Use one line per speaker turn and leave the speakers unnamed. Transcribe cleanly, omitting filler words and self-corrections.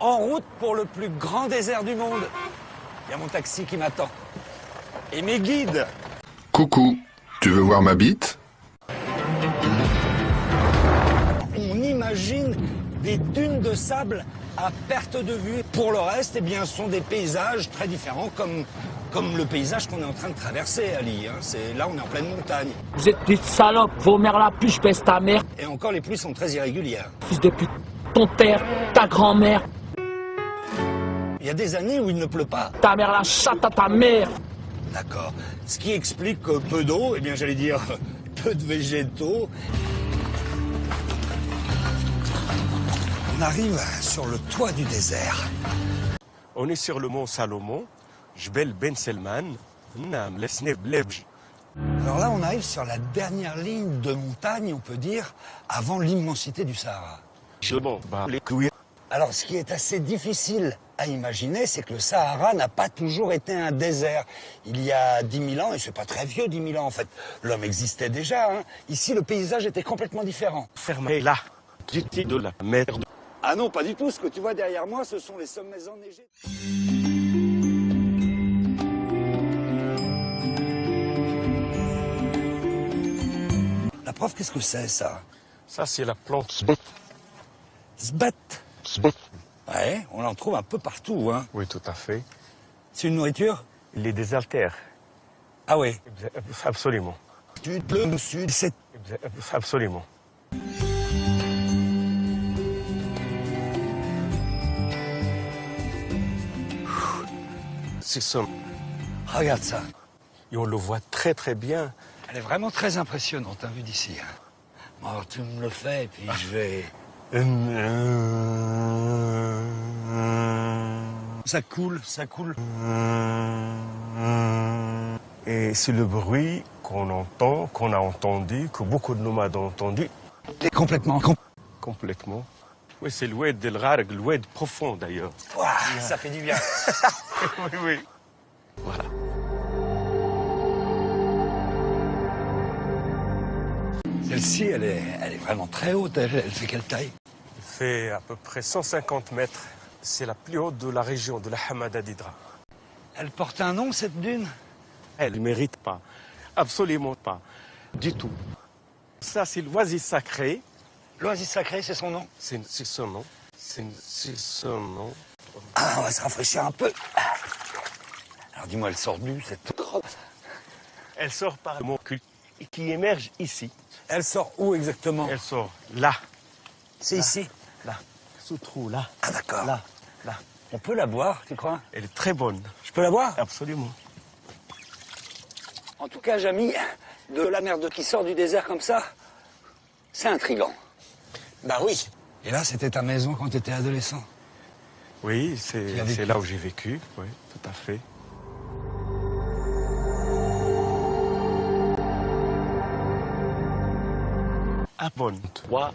En route pour le plus grand désert du monde. Il y a mon taxi qui m'attend. Et mes guides.
Coucou, tu veux voir ma bite?
On imagine des dunes de sable à perte de vue. Pour le reste, eh bien, ce sont des paysages très différents, comme le paysage qu'on est en train de traverser, Ali. Hein. Là, on est en pleine montagne.
Vous êtes des salopes, vos mères la pluie, je baisse ta mère.
Et encore, les pluies sont très irrégulières.
Fils de pute, ton père, ta grand-mère,
Il y a des années où il ne pleut pas.
ta mère la chatte à ta mère.
D'accord. Ce qui explique peu d'eau, eh bien, j'allais dire peu de végétaux. On arrive sur le toit du désert.
On est sur le mont Salomon, Jbel Ben Selman, Nam Lesne Blebj.
Alors là, on arrive sur la dernière ligne de montagne, on peut dire, avant l'immensité du Sahara. Alors, ce qui est assez difficile à imaginer, c'est que le Sahara n'a pas toujours été un désert. Il y a 10 000 ans, et c'est pas très vieux, 10 000 ans en fait, l'homme existait déjà. Hein. Ici, le paysage était complètement différent.
Fermé là, du de la mer.
Ah non, pas du tout. Ce que tu vois derrière moi, ce sont les sommets enneigés. La prof, qu'est-ce que c'est, ça?
Ça, c'est la plante.
Sbat. Ouais, on en trouve un peu partout, hein.
Oui, tout à fait.
C'est une nourriture?
Il les désaltère.
Ah oui.
Absolument.
Le sud, c'est...
Absolument. C'est ça.
Regarde ça.
Et on le voit très très bien.
Elle est vraiment très impressionnante, hein, vue d'ici. Hein. Bon, alors, tu me le fais, et puis je vais... Ça coule, ça coule.
Et c'est le bruit qu'on entend, qu'on a entendu, que beaucoup de nomades ont entendu.
Et complètement.
Complètement. Oui, c'est l'oued del Gharq, l'oued profond d'ailleurs.
Ouah, ça fait du bien.
Oui, oui. Voilà.
Celle-ci, elle est vraiment très haute. Elle fait quelle taille?
Elle fait à peu près 150 mètres. C'est la plus haute de la région, de la Hamada d'Hydra.
Elle porte un nom, cette dune?
Elle ne mérite pas. Absolument pas. Du tout. Ça, c'est l'oasis sacré.
L'oasis sacrée, c'est son nom?
C'est son nom. C'est son nom.
Ah, on va se rafraîchir un peu. Alors dis-moi, elle sort d'où, cette grotte?
Elle sort par le mont culte qui émerge ici.
Elle sort où exactement?
Elle sort là.
C'est ici?
Là. Ce trou là.
Ah d'accord.
Là. Là.
On peut la boire, tu crois?
Elle est très bonne.
Je peux la boire?
Absolument.
En tout cas, Jamy, de la merde qui sort du désert comme ça, c'est intriguant.
Bah oui.
Et là, c'était ta maison quand tu étais adolescent?
Oui,
Tu as vécu.
c'est là où j'ai vécu. Oui, tout à fait. Abonne-toi